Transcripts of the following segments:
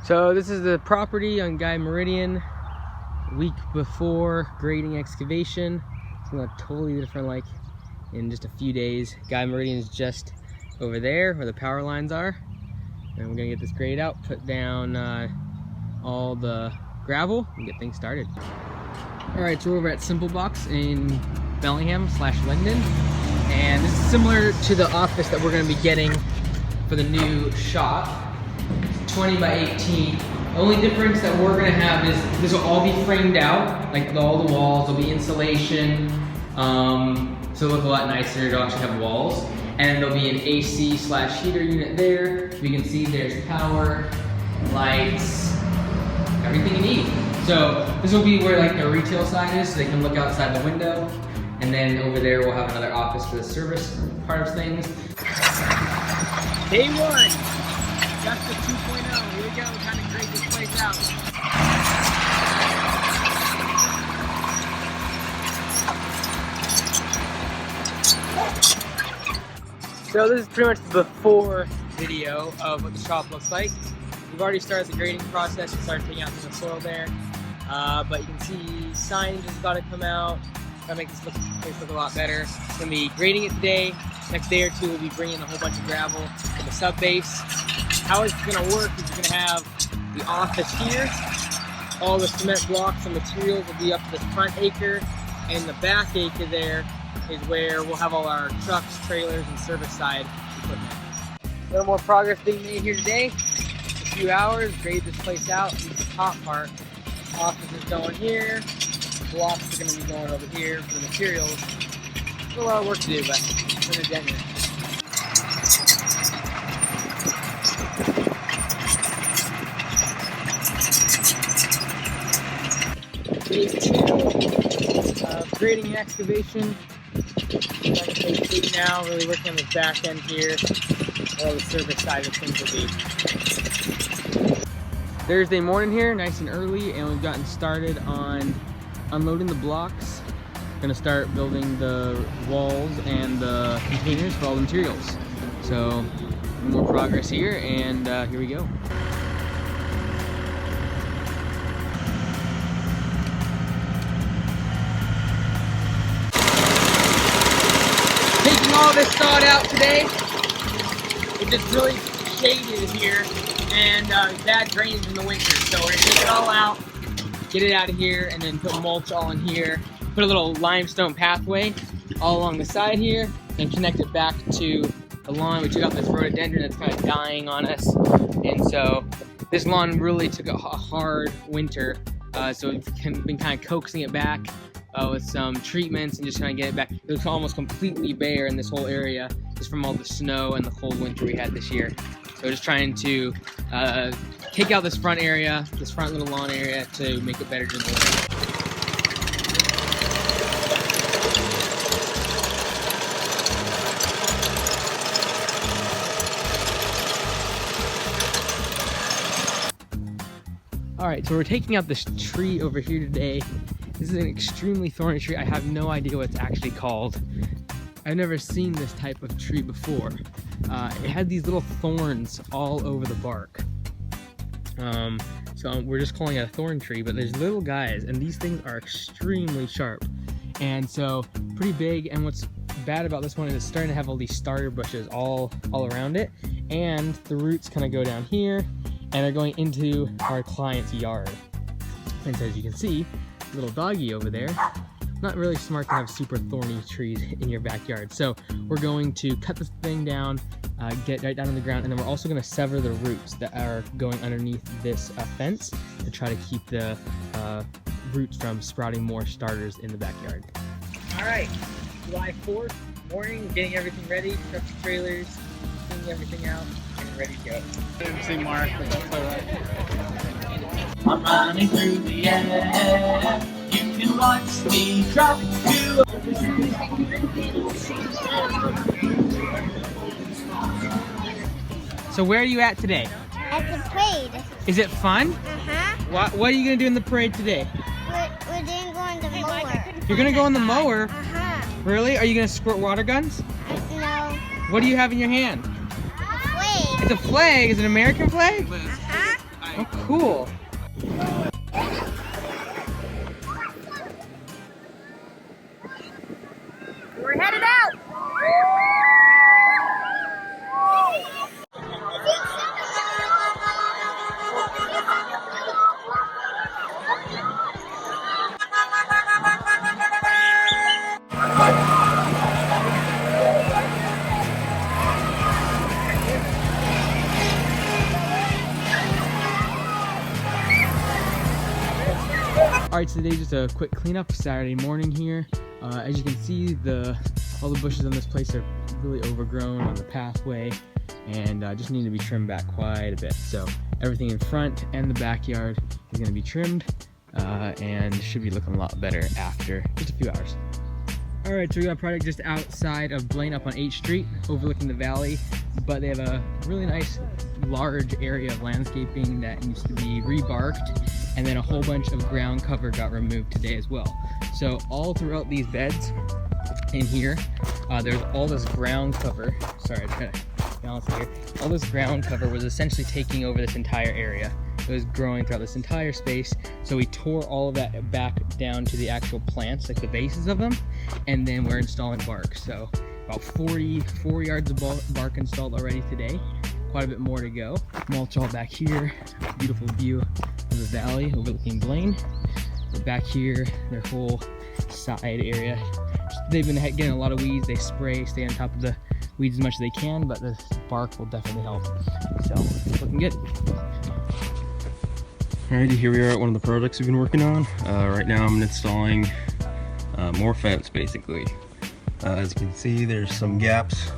So this is the property on Guy Meridian. Week before grading excavation. It's gonna look totally different like in just a few days. Guy Meridian is just over there where the power lines are. And we're gonna get this grade out, put down all the gravel and get things started. All right, so we're over at Simple Box in Bellingham / Linden. And this is similar to the office that we're gonna be getting for the new shop. 20 by 18. The only difference that we're gonna have is this will all be framed out, like all the walls, there'll be insulation, so it'll look a lot nicer, it'll actually have walls. And there'll be an AC / heater unit there. You can see there's power, lights, everything you need. So this will be where like the retail side is, so they can look outside the window. And then over there we'll have another office for the service part of things. Day one. Augusta 2.0, here we go, kind of grade this place out. So this is pretty much the before video of what the shop looks like. We've already started the grading process and started taking out some of the soil there. But you can see signage has got to come out, got to make this place look a lot better. We're going to be grading it today. Next day or two we'll be bringing a whole bunch of gravel to the sub base. How it's going to work is you're going to have the office here. All the cement blocks and materials will be up to the front acre, and the back acre there is where we'll have all our trucks, trailers, and service side equipment. A little more progress being made here today. A few hours, grade this place out. This is the top part. Office is going here. Blocks are going to be going over here for the materials. Still a lot of work to do, but we're going to get here. Day 2 of grading and excavation. Like phase 8 now, really working on the back end here. All the service side of things will be. Thursday morning here, nice and early, and we've gotten started on unloading the blocks. Gonna start building the walls and the containers for all the materials. So more progress here, and here we go. Taking all this sod out today. It's just really shaded here and bad drainage in the winter. So we're gonna take it all out, get it out of here, and then put mulch all in here. Put a little limestone pathway all along the side here and connect it back to the lawn. We took out this rhododendron that's kind of dying on us. And so this lawn really took a hard winter. So we've been kind of coaxing it back with some treatments and just trying to get it back. It was almost completely bare in this whole area just from all the snow and the cold winter we had this year. So just trying to take out this front area, this front little lawn area, to make it better during the winter. Alright, so we're taking out this tree over here today. This is an extremely thorny tree. I have no idea what it's actually called. I've never seen this type of tree before. It had these little thorns all over the bark. So we're just calling it a thorn tree, but there's little guys, and these things are extremely sharp. And so pretty big, and what's bad about this one is it's starting to have all these starter bushes all around it, and the roots kind of go down here and are going into our client's yard. And so as you can see, little doggy over there, not really smart to have super thorny trees in your backyard. So we're going to cut this thing down, get right down on the ground, and then we're also going to sever the roots that are going underneath this fence to try to keep the roots from sprouting more starters in the backyard. All right, July 4th morning, getting everything ready, trucks, trailers, cleaning everything out, and ready to go. MC Mark, I'm running through the air. You can watch me drop to. So where are you at today? At the parade. Is it fun? Uh-huh. What are you going to do in the parade today? We're doing go on the mower. You're going to go on the mower? Uh-huh. Really? Are you going to squirt water guns? No. What do you have in your hand? Flag. It's a flag. Is it an American flag? Uh-huh. Oh, cool. We're headed out! Alright, so today's just a quick cleanup Saturday morning here. As you can see, all the bushes on this place are really overgrown on the pathway and just need to be trimmed back quite a bit. So everything in front and the backyard is going to be trimmed and should be looking a lot better after just a few hours. Alright, so we got a project just outside of Blaine up on 8th Street, overlooking the valley, but they have a really nice large area of landscaping that needs to be rebarked, and then a whole bunch of ground cover got removed today as well. So all throughout these beds in here, there's all this ground cover. Sorry, I'm trying to balance it here. All this ground cover was essentially taking over this entire area. It was growing throughout this entire space. So we tore all of that back down to the actual plants, like the bases of them, and then we're installing bark. So about 44 yards of bark installed already today. Quite a bit more to go. Mulch all back here. Beautiful view of the valley overlooking Blaine. But back here, their whole side area. They've been getting a lot of weeds. They spray, stay on top of the weeds as much as they can, but the bark will definitely help. So it's looking good. Alrighty, here we are at one of the projects we've been working on. Right now I'm installing more fence basically. As you can see, there's some gaps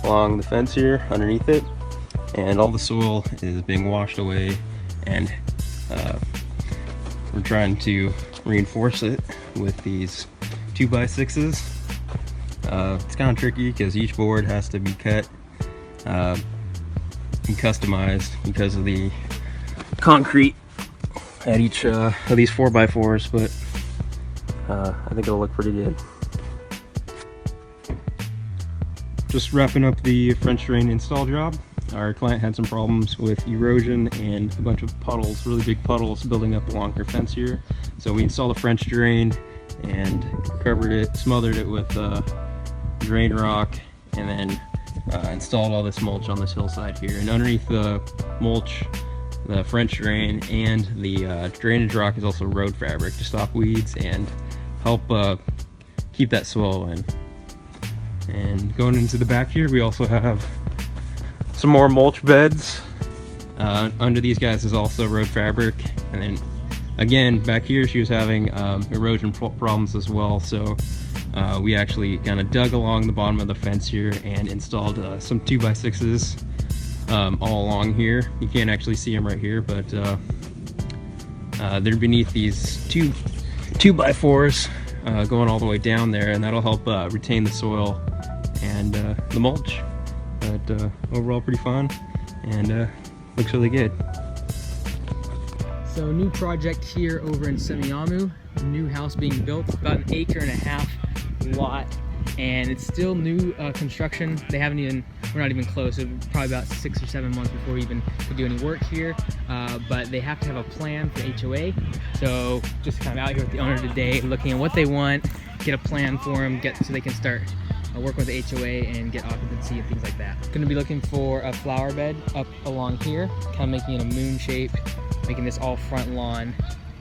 along the fence here underneath it, and all the soil is being washed away, and we're trying to reinforce it with these 2x6s. It's kind of tricky because each board has to be cut and customized because of the concrete at each of these 4x4s, but I think it'll look pretty good. Just wrapping up the French drain install job. Our client had some problems with erosion and a bunch of puddles, really big puddles building up along her fence here. So we installed a French drain and covered it, smothered it with drain rock, and then installed all this mulch on this hillside here. And underneath the mulch, the French drain and the drainage rock is also road fabric to stop weeds and help keep that soil in. And going into the back here, we also have some more mulch beds. Under these guys is also road fabric. And then again, back here she was having erosion problems as well. So we actually kind of dug along the bottom of the fence here and installed some 2x6s all along here. You can't actually see them right here, but they're beneath these 2x4s going all the way down there, and that'll help retain the soil and the mulch. But overall pretty fun, and looks really good. So new project here over in Semiahmoo. New house being built, about an 1.5 acre lot, and it's still new construction. They haven't even, we're not even close. It's probably about 6 or 7 months before we even could do any work here. But they have to have a plan for HOA. So just kind of out here with the owner today, looking at what they want, get a plan for them, so they can start work with the HOA and get occupancy and things like that. Gonna be looking for a flower bed up along here, kind of making it a moon shape, making this all front lawn,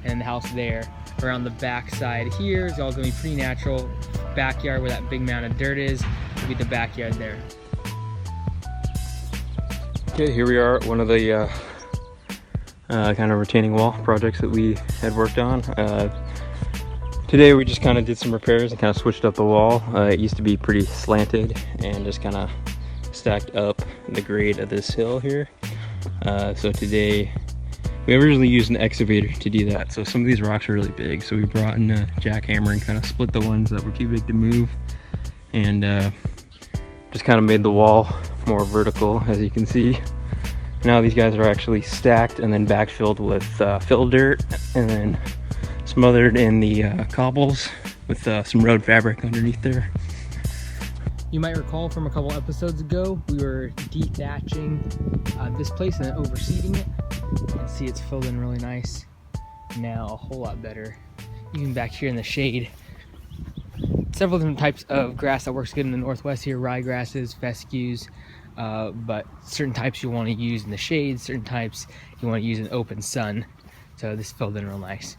and the house there. Around the back side here is all gonna be pretty natural. Backyard where that big mound of dirt is will be the backyard there. Okay, here we are at one of the kind of retaining wall projects that we had worked on. Today we just kind of did some repairs and kind of switched up the wall. It used to be pretty slanted and just kind of stacked up the grade of this hill here. So today we originally used an excavator to do that. So some of these rocks are really big. So we brought in a jackhammer and kind of split the ones that were too big to move, and just kind of made the wall more vertical, as you can see. Now these guys are actually stacked and then backfilled with fill dirt, and then smothered in the cobbles with some road fabric underneath there. You might recall from a couple episodes ago, we were dethatching this place and then overseeding it. You can see it's filled in really nice now, a whole lot better. Even back here in the shade, several different types of grass that works good in the northwest here, ryegrasses, fescues, but certain types you want to use in the shade, certain types you want to use in open sun. So this filled in real nice.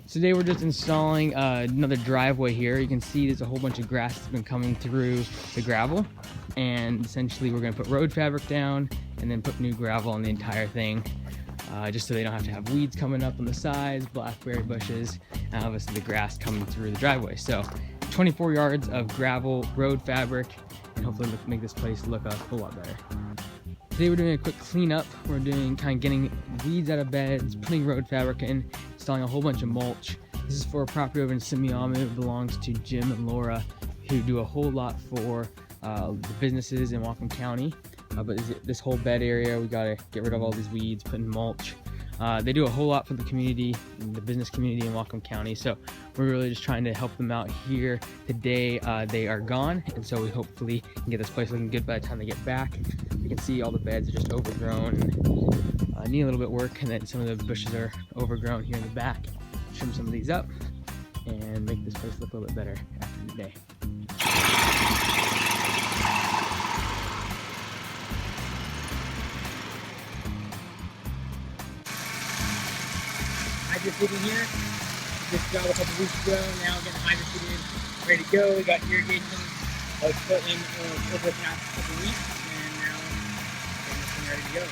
So today we're just installing another driveway here. You can see there's a whole bunch of grass that's been coming through the gravel, and essentially we're going to put road fabric down and then put new gravel on the entire thing, just so they don't have to have weeds coming up on the sides, blackberry bushes, and obviously the grass coming through the driveway. So 24 yards of gravel road fabric, and hopefully make this place look a whole lot better. Today we're doing a quick cleanup. We're doing kind of getting weeds out of beds, putting road fabric in, installing a whole bunch of mulch. This is for a property over in Simiamu. It belongs to Jim and Laura, who do a whole lot for the businesses in Whatcom County. But this whole bed area, we gotta get rid of all these weeds, put in mulch. They do a whole lot for the community, the business community in Whatcom County. So we're really just trying to help them out here. Today they are gone, and so we hopefully can get this place looking good by the time they get back. You can see all the beds are just overgrown and need a little bit of work, and then some of the bushes are overgrown here in the back. Trim some of these up and make this place look a little bit better after the day. Hydro-seeding here. This job a couple weeks ago. Now getting hydro-seeded, ready to go. We got irrigation that was put in over the past couple weeks, and now getting this thing ready to go.